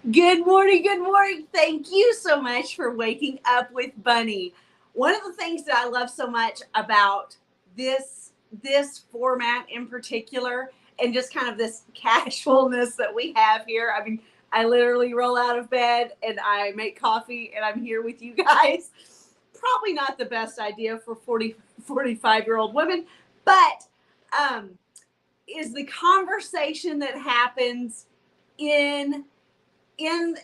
Good morning, good morning. Thank you so much for waking up with Bunny. One of the things that I love so much about this format in particular, and just kind of this casualness that we have here. I mean, I literally roll out of bed and I make coffee and I'm here with you guys. Probably not the best idea for 45-year-old women, but um, is the conversation that happens in in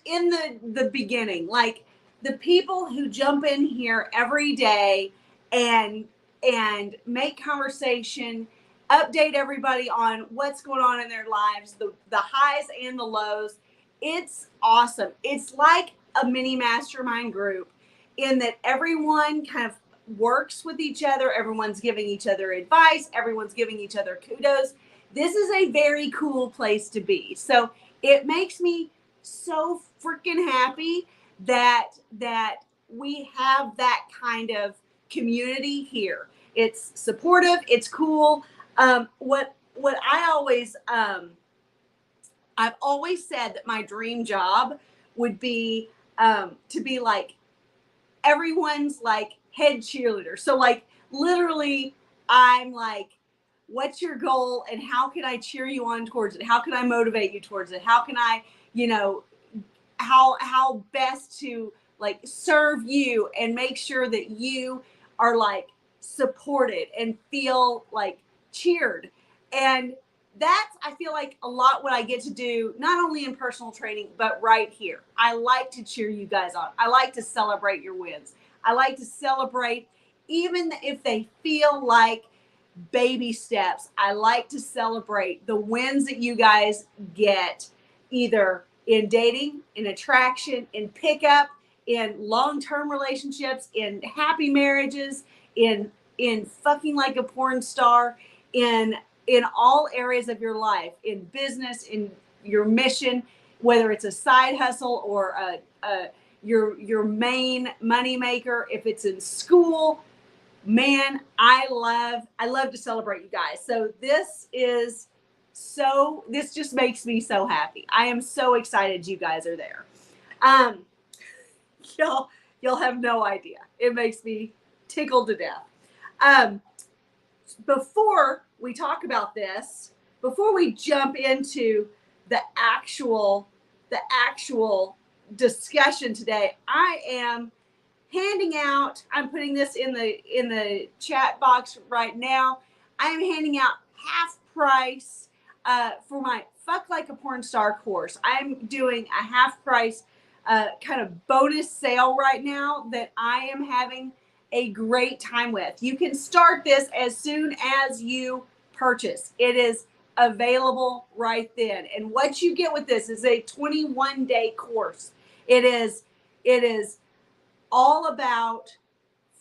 the beginning, like the people who jump in here every day and make conversation, update everybody on what's going on in their lives, the highs and the lows. It's awesome. It's like a mini mastermind group in that everyone kind of works with each other, everyone's giving each other advice, everyone's giving each other kudos. This is a very cool place to be. So it makes me so freaking happy that we have that kind of community here. It's supportive. It's cool. What I always I've always said that my dream job would be to be like everyone's like head cheerleader. So like literally, I'm like, what's your goal and how can I cheer you on towards it? How can I motivate you towards it? How can I, how best to like serve you and make sure that you are like supported and feel like cheered. And that's, I feel like a lot what I get to do, not only in personal training, but right here. I like to cheer you guys on. I like to celebrate your wins. I like to celebrate, even if they feel like baby steps. I like to celebrate the wins that you guys get, either in dating, in attraction, in pickup, in long-term relationships, in happy marriages, in fucking like a porn star, in all areas of your life, in business, in your mission, whether it's a side hustle or your main money maker, if it's in school. Man, I love to celebrate you guys. So this just makes me so happy. I am so excited you guys are there. Um, you'll have no idea. It makes me tickled to death. Um, Before we talk about this, before we jump into the actual discussion today, I am handing out, I'm putting this in the chat box right now. I am handing out half price for my Fuck Like a Porn Star course. I'm doing a half price kind of bonus sale right now that I am having a great time with. You can start this as soon as you purchase. It is available right then. And what you get with this is a 21-day course. It is all about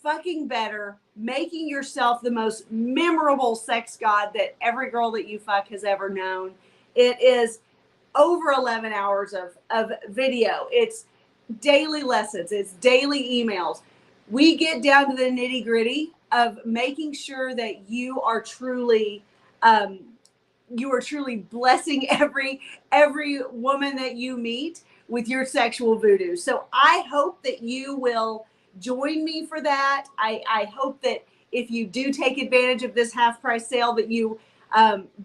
fucking better, making yourself the most memorable sex god that every girl that you fuck has ever known. It is over 11 hours of video. It's daily lessons. It's daily emails. We get down to the nitty gritty of making sure that you are truly blessing every woman that you meet with your sexual voodoo. So I hope that you will join me for that. I hope that if you do take advantage of this half price sale, that you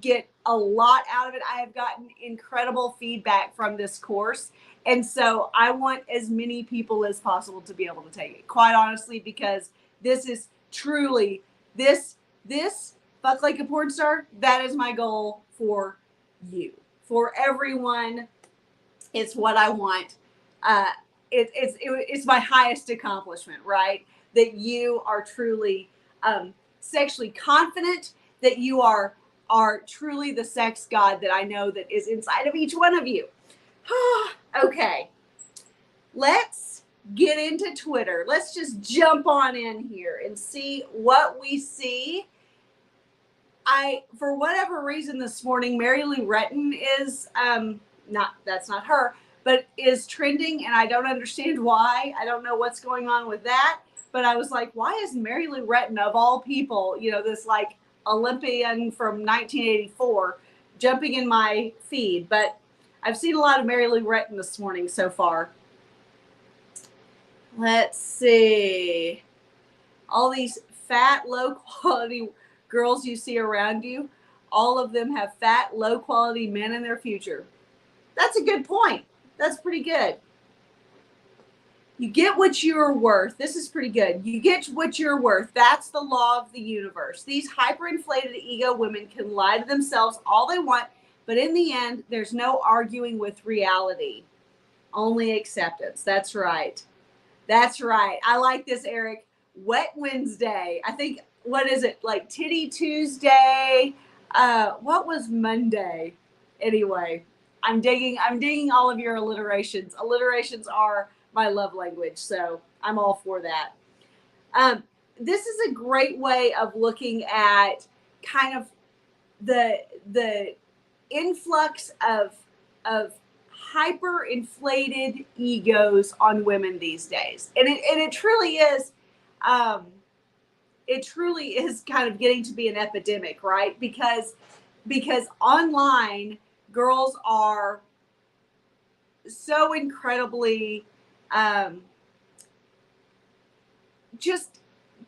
get a lot out of it. I have gotten incredible feedback from this course. And so I want as many people as possible to be able to take it, quite honestly, because this is truly, this Fuck Like a Porn Star, that is my goal for you. For everyone, it's what I want. It's my highest accomplishment, right? That you are truly sexually confident, that you are truly the sex god that I know that is inside of each one of you. Okay, let's get into Twitter. Let's just jump on in here and see what we see. For whatever reason this morning, Mary Lou Retton is that's not her, but is trending, and I don't understand why. I don't know what's going on with that, but I was like, why is Mary Lou Retton, of all people, this like Olympian from 1984, jumping in my feed? But I've seen a lot of Mary Lou Retton this morning so far. Let's see. All these fat, low quality girls you see around you, all of them have fat, low quality men in their future. That's a good point. That's pretty good. You get what you're worth. This is pretty good. You get what you're worth. That's the law of the universe. These hyperinflated ego women can lie to themselves all they want, but in the end, there's no arguing with reality. Only acceptance. That's right. That's right. I like this, Eric. Wet Wednesday. I think, what is it? Like Titty Tuesday. What was Monday? Anyway, I'm digging all of your alliterations. Alliterations are my love language, so I'm all for that. This is a great way of looking at kind of the influx of hyperinflated egos on women these days, and it truly is. It truly is kind of getting to be an epidemic, right? Because online girls are so incredibly just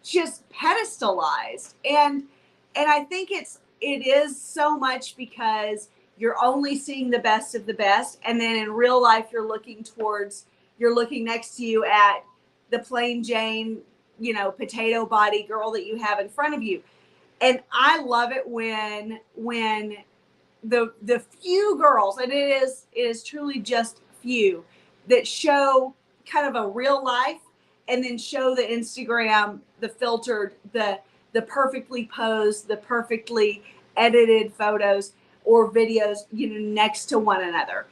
pedestalized, and I think it is so much because you're only seeing the best of the best, and then in real life you're looking next to you at the plain Jane, potato body girl that you have in front of you. And I love it when the few girls, and it is truly just few, that show kind of a real life and then show the Instagram, the filtered, the perfectly posed, the perfectly edited photos or videos, next to one another.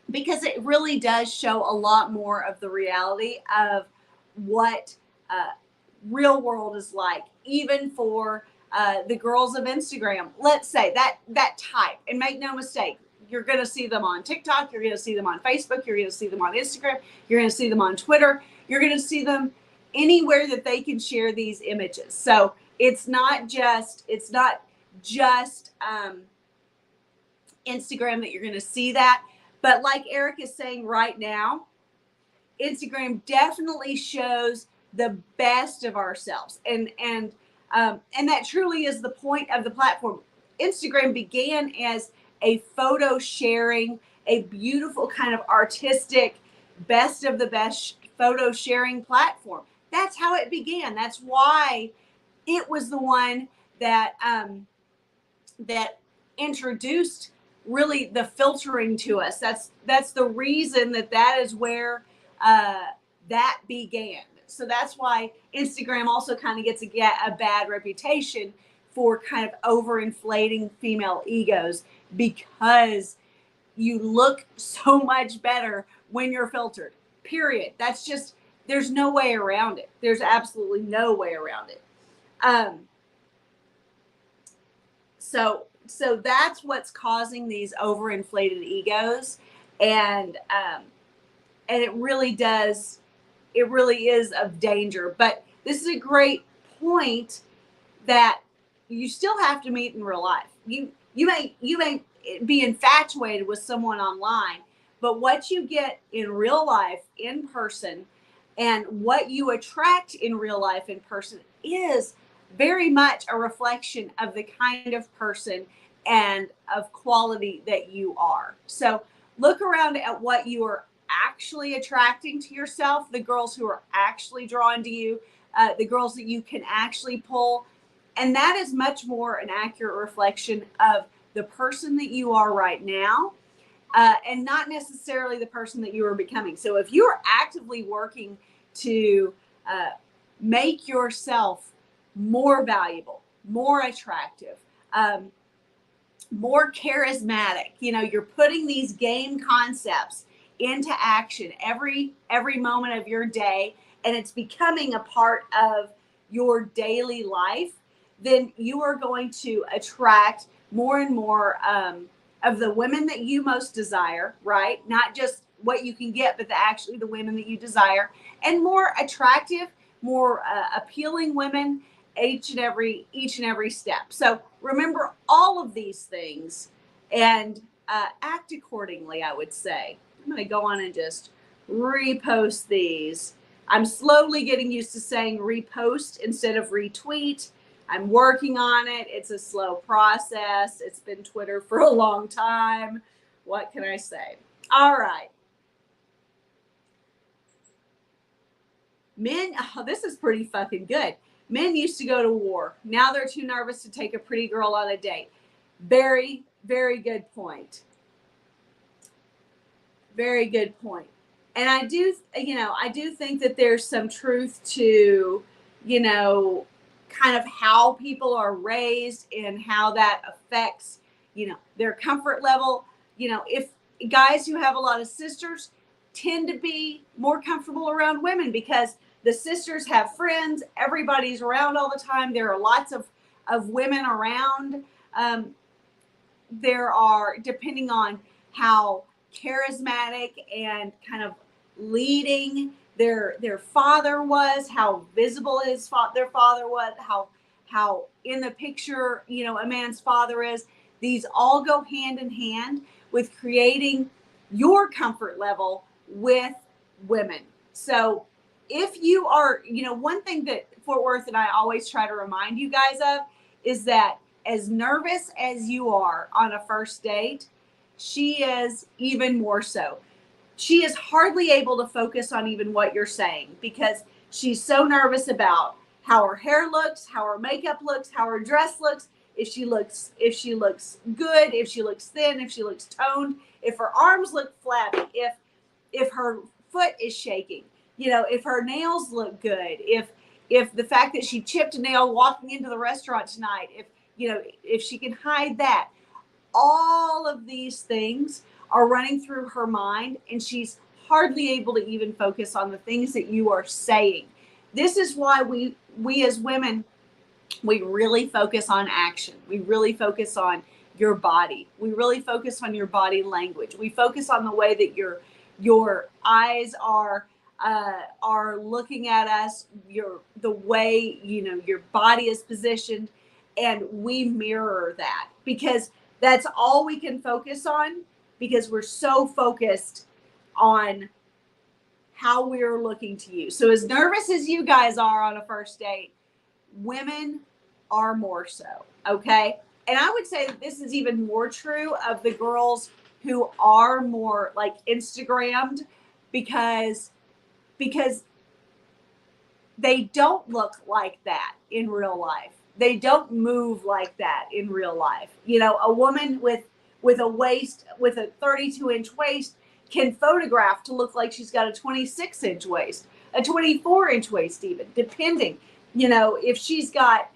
Because it really does show a lot more of the reality of what real world is like, even for the girls of Instagram. Let's say that type, and make no mistake, you're going to see them on TikTok, you're going to see them on Facebook, you're going to see them on Instagram, you're going to see them on Twitter, you're going to see them anywhere that they can share these images. So it's not just Instagram that you're going to see that, but like Eric is saying right now, Instagram definitely shows the best of ourselves, and that truly is the point of the platform. Instagram began as a photo sharing, a beautiful kind of artistic, best of the best photo sharing platform. That's how it began. That's why it was the one that that introduced really the filtering to us. That's the reason that is where that began. So that's why Instagram also kind of gets a bad reputation for kind of overinflating female egos, because you look so much better when you're filtered, period. That's just, there's no way around it. There's absolutely no way around it. So that's what's causing these overinflated egos, and it really is of danger. But this is a great point that you still have to meet in real life. You may be infatuated with someone online, but what you get in real life in person and what you attract in real life in person is very much a reflection of the kind of person and of quality that you are. So look around at what you are actually attracting to yourself, the girls who are actually drawn to you, the girls that you can actually pull. And that is much more an accurate reflection of the person that you are right now, and not necessarily the person that you are becoming. So if you are actively working to make yourself more valuable, more attractive, more charismatic, you're putting these game concepts into action every moment of your day, and it's becoming a part of your daily life, then you are going to attract more and more of the women that you most desire, right? Not just what you can get, but actually the women that you desire, and more attractive, more appealing women each and every step. So remember all of these things, and act accordingly, I would say. I'm going to go on and just repost these. I'm slowly getting used to saying repost instead of retweet. I'm working on it. It's a slow process. It's been Twitter for a long time. What can I say? All right. Men, oh, this is pretty fucking good. Men used to go to war. Now they're too nervous to take a pretty girl on a date. Very, very good point. Very good point. And I do think that there's some truth to, kind of how people are raised and how that affects, their comfort level. If guys who have a lot of sisters tend to be more comfortable around women because the sisters have friends, everybody's around all the time. There are lots of women around. There are, depending on how charismatic and kind of leading their father was, how visible their father was, how in the picture, a man's father is. These all go hand in hand with creating your comfort level with women. So if you are, one thing that Fort Worth and I always try to remind you guys of is that as nervous as you are on a first date, she is even more so. She is hardly able to focus on even what you're saying because she's so nervous about how her hair looks, how her makeup looks, how her dress looks, if she looks good, if she looks thin, if she looks toned, if her arms look flabby, if her foot is shaking, if her nails look good, if the fact that she chipped a nail walking into the restaurant tonight, if she can hide that. All of these things are running through her mind and she's hardly able to even focus on the things that you are saying. This is why we as women, we really focus on action. We really focus on your body. We really focus on your body language. We focus on the way that your eyes are looking at us, the way, your body is positioned, and we mirror that because that's all we can focus on because we're so focused on how we're looking to you. So as nervous as you guys are on a first date, women are more so, okay? And I would say that this is even more true of the girls who are more like Instagrammed because they don't look like that in real life. They don't move like that in real life. A woman with a waist, with a 32-inch waist can photograph to look like she's got a 26-inch waist, a 24-inch waist even, depending, if she's got,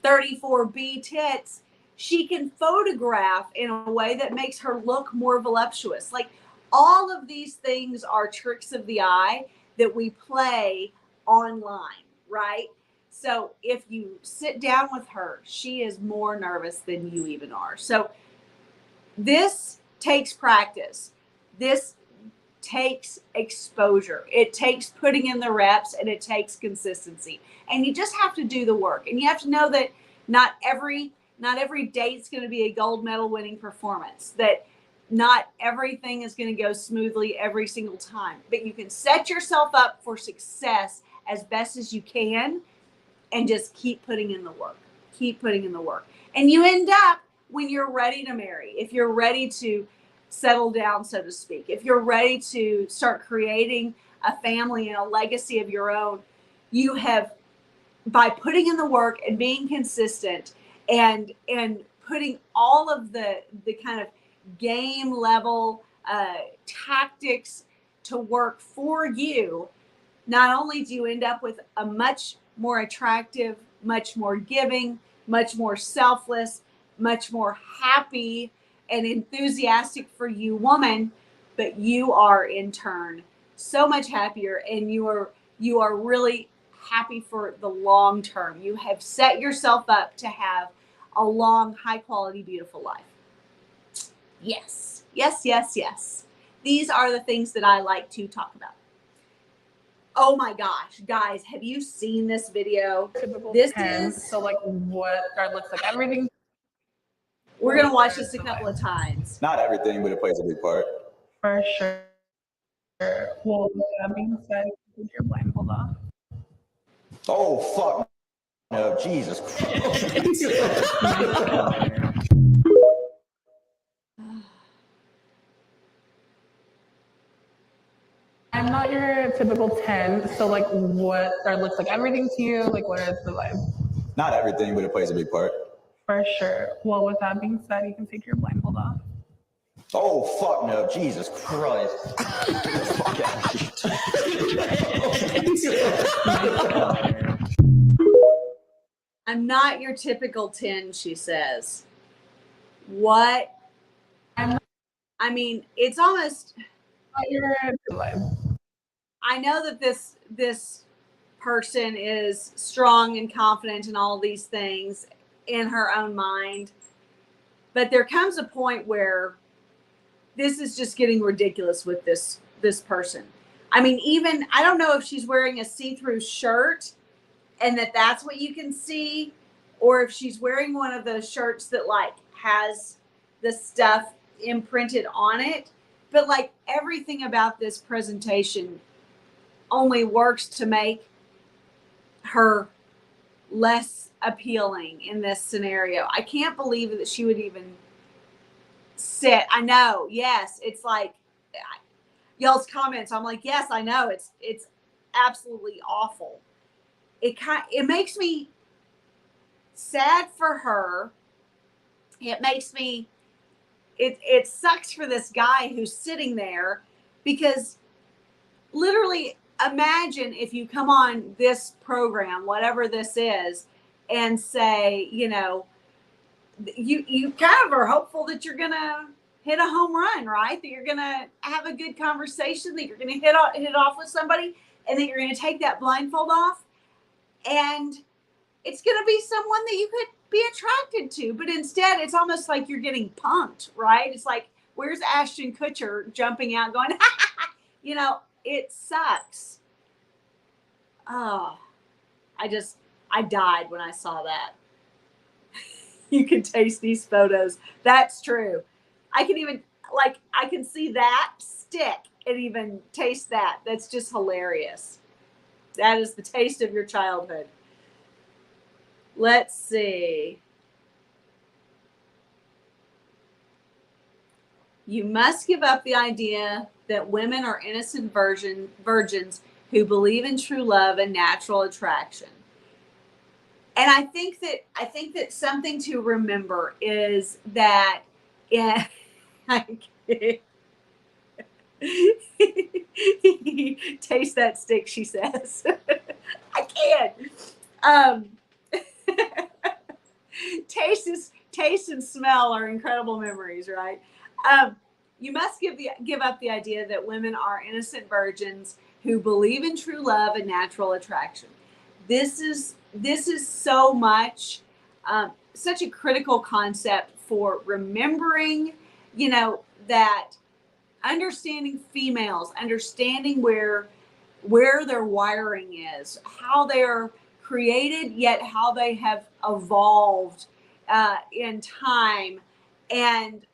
34B tits, she can photograph in a way that makes her look more voluptuous. Like all of these things are tricks of the eye that we play online, right? So if you sit down with her, she is more nervous than you even are. So this takes practice. This takes exposure. It takes putting in the reps and it takes consistency. And you just have to do the work. And you have to know that not every date's going to be a gold medal winning performance, that not everything is going to go smoothly every single time, but you can set yourself up for success as best as you can and just keep putting in the work. Keep putting in the work. And you end up, when you're ready to marry, if you're ready to settle down, so to speak, if you're ready to start creating a family and a legacy of your own, you have, by putting in the work and being consistent and putting all of the kind of game level tactics to work for you, not only do you end up with a much more attractive, much more giving, much more selfless, much more happy and enthusiastic for you woman, but you are in turn so much happier and you are really happy for the long term. You have set yourself up to have a long, high quality, beautiful life. Yes, yes, yes, yes. These are the things that I like to talk about. Oh my gosh, guys, have you seen this video? Typical This 10. is So like what guard looks like everything. We're going to watch this a couple of times. Not everything, but it plays a big part. For sure. Well, with that being said, keep your blindfold off. Oh, fuck. No, Jesus Christ. I'm not your typical 10, so like what or looks like everything to you? Like what is the vibe? Not everything, but it plays a big part. For sure. Well, with that being said, you can take your blindfold off. Oh, fuck no, Jesus Christ. Fuck out. I'm not your typical 10, she says. What? I mean, it's almost... I know that this person is strong and confident in all these things in her own mind, but there comes a point where this is just getting ridiculous with this person. I mean, even I don't know if she's wearing a see-through shirt and that's what you can see, or if she's wearing one of those shirts that like has the stuff imprinted on it. But like everything about this presentation only works to make her less appealing in this scenario. I can't believe that she would even sit. I know. Yes. It's like y'all's comments. I'm like, yes, I know. It's absolutely awful. It makes me sad for her. It makes me, it sucks for this guy who's sitting there, because literally imagine if you come on this program, whatever this is, and say, you know, you kind of are hopeful that you're going to hit a home run, right? That you're going to have a good conversation, that you're going to hit off with somebody, and that you're going to take that blindfold off. And it's going to be someone that you could be attracted to. But instead, it's almost like you're getting punked, right? It's like, where's Ashton Kutcher jumping out going, you know, it sucks. Oh, I died when I saw that. You can taste these photos. That's true. I can see that stick and even taste that. That's just hilarious. That is the taste of your childhood. Let's see. You must give up the idea that women are innocent virgins who believe in true love and natural attraction. And I think that something to remember is that taste that stick, she says. I can't. Taste and smell are incredible memories, right? You must give up the idea that women are innocent virgins who believe in true love and natural attraction. This is so much, such a critical concept for remembering, you know, that understanding females, understanding where their wiring is, how they're created, yet how they have evolved in time, and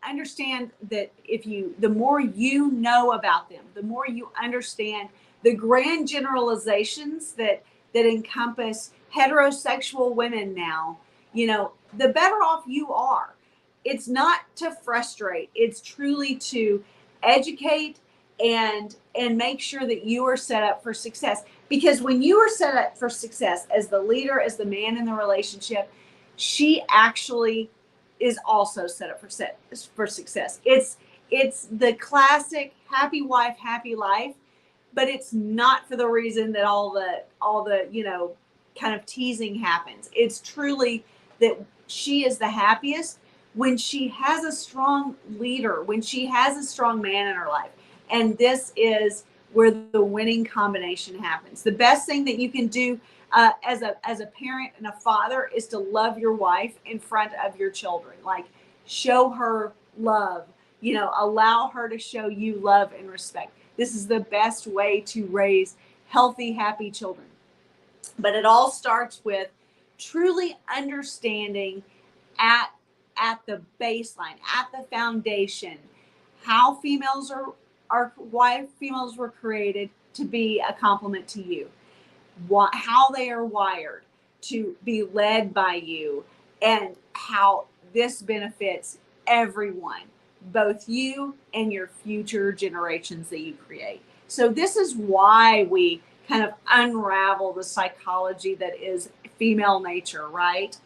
understand that the more you know about them, the more you understand the grand generalizations that encompass heterosexual women now, you know, the better off you are. It's not to frustrate. It's truly to educate and make sure that you are set up for success. Because when you are set up for success as the leader, as the man in the relationship, she actually is also set up for success. It's the classic happy wife, happy life, but it's not for the reason that all the you know, kind of teasing happens. It's truly that she is the happiest when she has a strong leader, when she has a strong man in her life. And this is where the winning combination happens. The best thing that you can do as a parent and a father is to love your wife in front of your children. Like, show her love, you know, allow her to show you love and respect. This is the best way to raise healthy, happy children. But it all starts with truly understanding at at the baseline, at the foundation, how females are why females were created to be a complement to you, how they are wired to be led by you, and how this benefits everyone, both you and your future generations that you create. So this is why we kind of unravel the psychology that is female nature, right?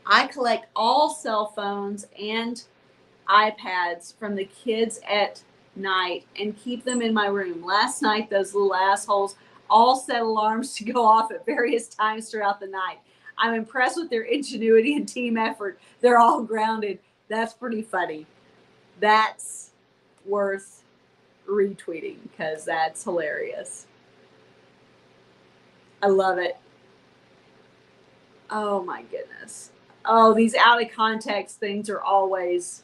I collect all cell phones and iPads from the kids at night and keep them in my room. Last night, those little assholes all set alarms to go off at various times throughout the night. I'm impressed with their ingenuity and team effort. They're all grounded. That's pretty funny. That's worth retweeting because that's hilarious. I love it. Oh my goodness. Oh, these out of context things are always.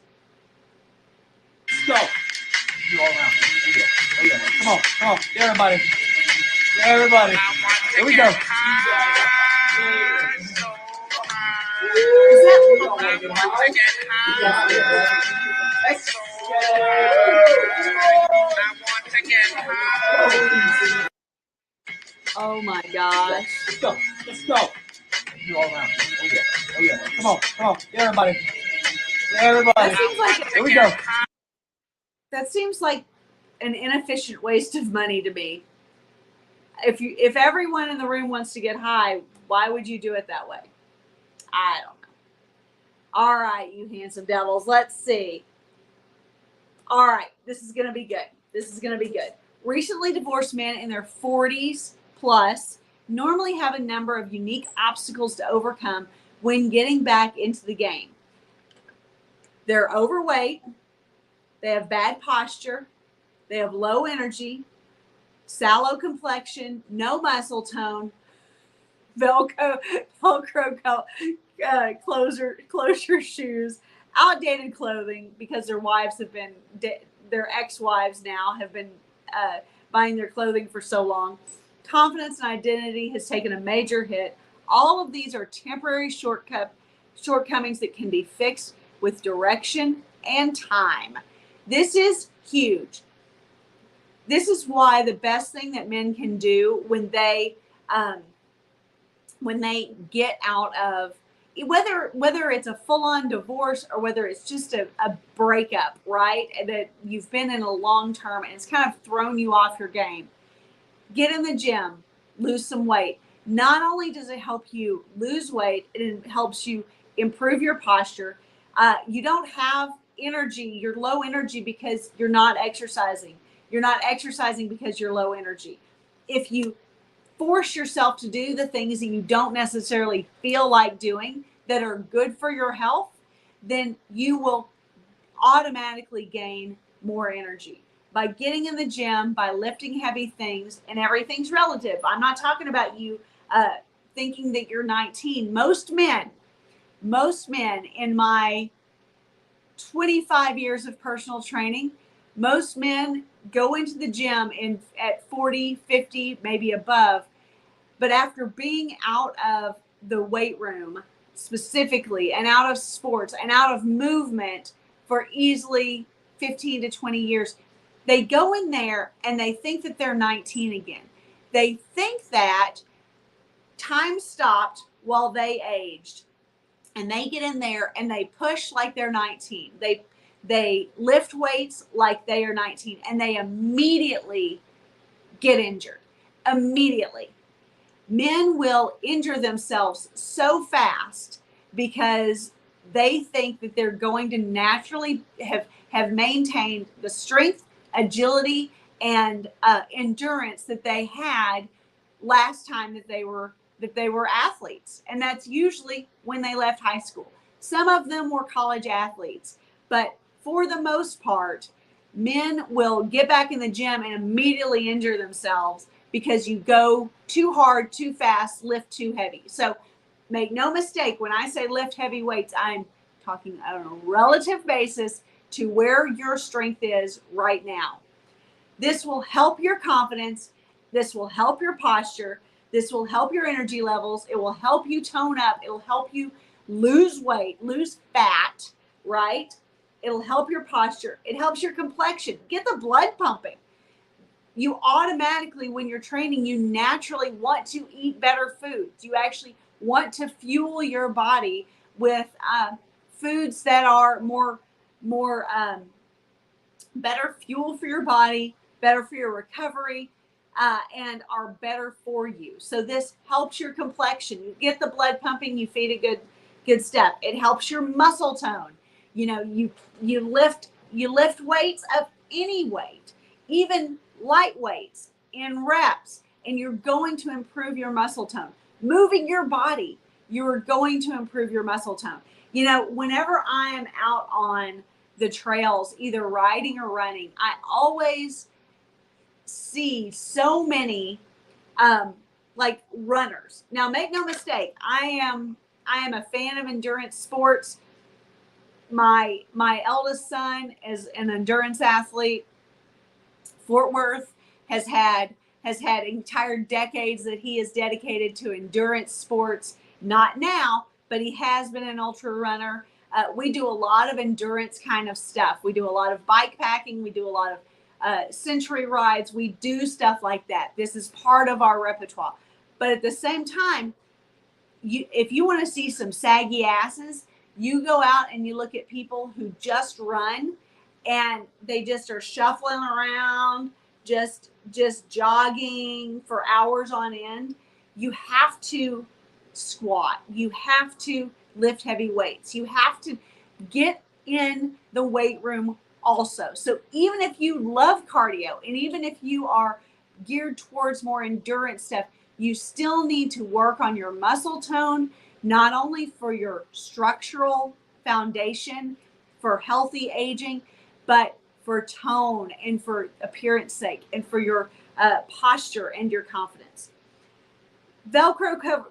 Let's go. You all around. Oh yeah. Come on. Get everybody. Get everybody. Here we go. Is that oh my gosh. Let's go. Let's go. You all around. Oh yeah. Come on. Get everybody. Get everybody. That seems like Here we go. that seems like an inefficient waste of money to me. If everyone in the room wants to get high, why would you do it that way? I don't know. All right, you handsome devils. Let's see. All right, this is going to be good. Recently divorced men in their 40s plus normally have a number of unique obstacles to overcome when getting back into the game. They're overweight. They have bad posture. They have low energy, sallow complexion, no muscle tone, Velcro closure shoes, outdated clothing because their ex-wives now have been buying their clothing for so long. Confidence and identity has taken a major hit. All of these are temporary shortcomings that can be fixed with direction and time. This is huge. This is why the best thing that men can do when they get out of whether it's a full-on divorce or whether it's just a breakup, right? That you've been in a long term and it's kind of thrown you off your game. Get in the gym, lose some weight. Not only does it help you lose weight, it helps you improve your posture. You don't have energy. You're low energy because you're not exercising. You're not exercising because you're low energy. If you force yourself to do the things that you don't necessarily feel like doing that are good for your health, then you will automatically gain more energy. By getting in the gym, by lifting heavy things, and everything's relative. I'm not talking about you thinking that you're 19. Most men in my 25 years of personal training, most men go into the gym at 40, 50, maybe above. But after being out of the weight room specifically and out of sports and out of movement for easily 15 to 20 years, they go in there and they think that they're 19 again. They think that time stopped while they aged, and they get in there and they push like they're 19. They lift weights like they are 19, and they immediately get injured. Immediately. Men will injure themselves so fast because they think that they're going to naturally have maintained the strength, agility, and endurance that they had last time that they were athletes. And that's usually when they left high school. Some of them were college athletes, but for the most part, men will get back in the gym and immediately injure themselves because you go too hard, too fast, lift too heavy. So make no mistake, when I say lift heavy weights, I'm talking on a relative basis to where your strength is right now. This will help your confidence. This will help your posture. This will help your energy levels. It will help you tone up. It will help you lose weight, lose fat, right? It'll help your posture. It helps your complexion. Get the blood pumping. You automatically, when you're training, you naturally want to eat better foods. You actually want to fuel your body with foods that are more better fuel for your body, better for your recovery, and are better for you. So this helps your complexion. You get the blood pumping, you feed a good step. It helps your muscle tone. You know, you lift weights of any weight, even light weights in reps, and you're going to improve your muscle tone. Moving your body, you're going to improve your muscle tone. You know, whenever I am out on the trails, either riding or running, I always see so many like runners. Now, make no mistake, I am a fan of endurance sports. My eldest son is an endurance athlete. Fort Worth has had entire decades that he is dedicated to endurance sports. Not now, but he has been an ultra runner. We do a lot of endurance kind of stuff. We do a lot of bike packing. We do a lot of century rides. We do stuff like that. This is part of our repertoire. But at the same time, if you want to see some saggy asses, you go out and you look at people who just run and they just are shuffling around, just jogging for hours on end. You have to squat. You have to lift heavy weights. You have to get in the weight room also. So even if you love cardio and even if you are geared towards more endurance stuff, you still need to work on your muscle tone, not only for your structural foundation, for healthy aging, but for tone and for appearance sake and for your posture and your confidence. Velcro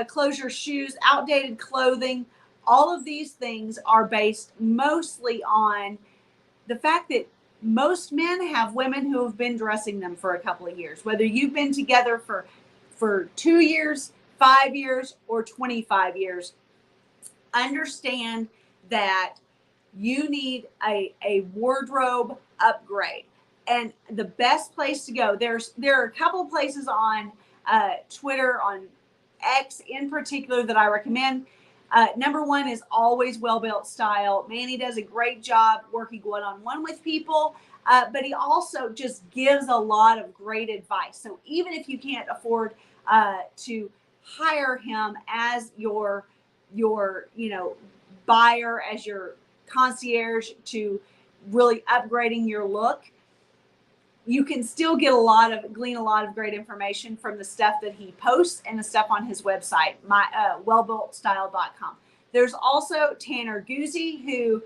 closure shoes, outdated clothing, all of these things are based mostly on the fact that most men have women who have been dressing them for a couple of years, whether you've been together for 2 years, 5 years, or 25 years. Understand that you need a wardrobe upgrade. And the best place to go, there are a couple of places on Twitter, on X in particular, that I recommend. Number one is Always Well Built Style. Manny does a great job working one-on-one with people, but he also just gives a lot of great advice. So even if you can't afford to hire him as your buyer, as your concierge to really upgrading your look, you can still glean a lot of great information from the stuff that he posts and the stuff on his website, wellbuiltstyle.com. There's also Tanner Guzzi, who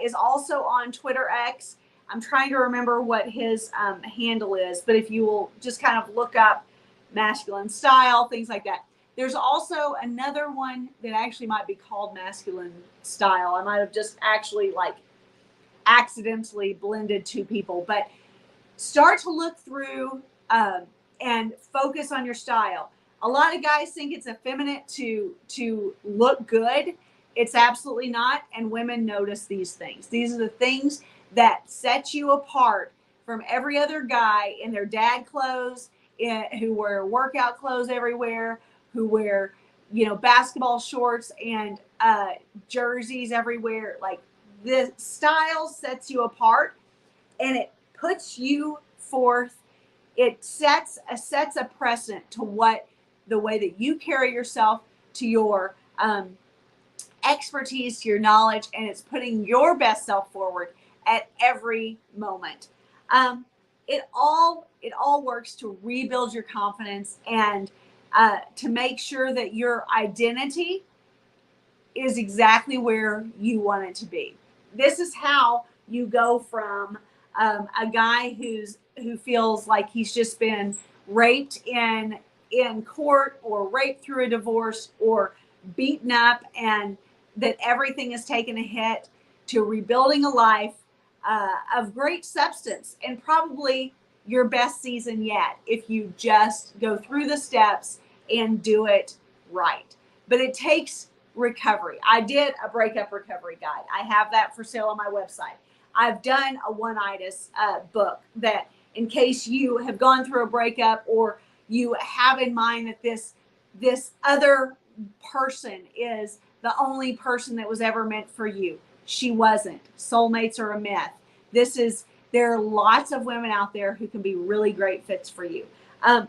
is also on Twitter X. I'm trying to remember what his handle is, but if you will just kind of look up masculine style, things like that. There's also another one that actually might be called Masculine Style. I might have just actually accidentally blended two people, but start to look through and focus on your style. A lot of guys think it's effeminate to look good. It's absolutely not. And women notice these things. These are the things that set you apart from every other guy in their dad clothes, who wear workout clothes everywhere, who wear, basketball shorts and jerseys everywhere. Like, the style sets you apart and it puts you forth. It sets a precedent to the way that you carry yourself, to your expertise, to your knowledge, and it's putting your best self forward at every moment. It all works to rebuild your confidence and to make sure that your identity is exactly where you want it to be. This is how you go from a guy who feels like he's just been raped in court, or raped through a divorce, or beaten up, and that everything has taken a hit, to rebuilding a life of great substance, and probably your best season yet if you just go through the steps and do it right. But it takes recovery. I did a breakup recovery guide. I have that for sale on my website. I've done a one-itis book that in case you have gone through a breakup or you have in mind that this other person is the only person that was ever meant for you. She wasn't. Soulmates are a myth. There are lots of women out there who can be really great fits for you. And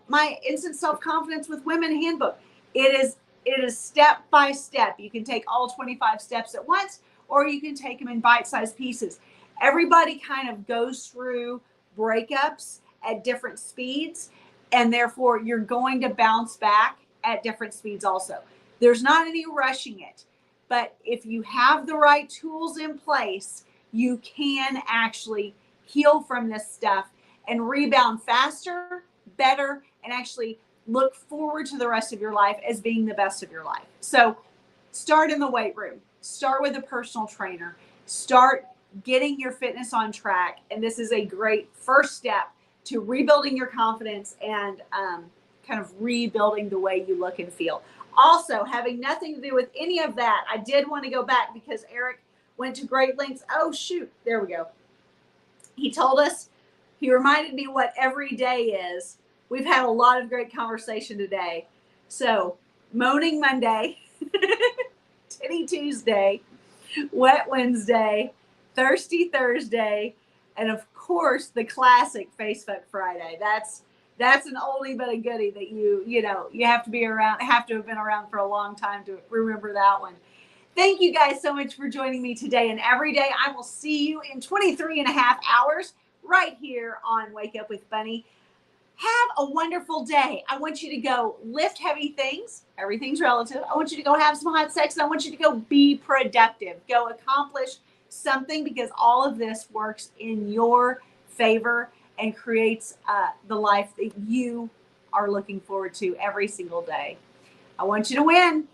my Instant Self-Confidence with Women handbook. It is step by step. You can take all 25 steps at once, or you can take them in bite-sized pieces. Everybody kind of goes through breakups at different speeds, and therefore you're going to bounce back at different speeds also. There's not any rushing it, but if you have the right tools in place, you can actually heal from this stuff and rebound faster, better, and actually look forward to the rest of your life as being the best of your life. So start in the weight room, start with a personal trainer, start getting your fitness on track. And this is a great first step to rebuilding your confidence and kind of rebuilding the way you look and feel. Also, having nothing to do with any of that, I did want to go back because Eric went to great lengths. Oh, shoot. There we go. He told us, he reminded me what every day is. We've had a lot of great conversation today. So, Moaning Monday, Titty Tuesday, Wet Wednesday, Thirsty Thursday, and of course the classic Facebook Friday. That's an oldie but a goodie that you have to have been around for a long time to remember that one. Thank you guys so much for joining me today and every day. I will see you in 23 and a half hours right here on Wake Up with Bunny. Have a wonderful day. I want you to go lift heavy things. Everything's relative. I want you to go have some hot sex. And I want you to go be productive. Go accomplish something because all of this works in your favor and creates the life that you are looking forward to every single day. I want you to win.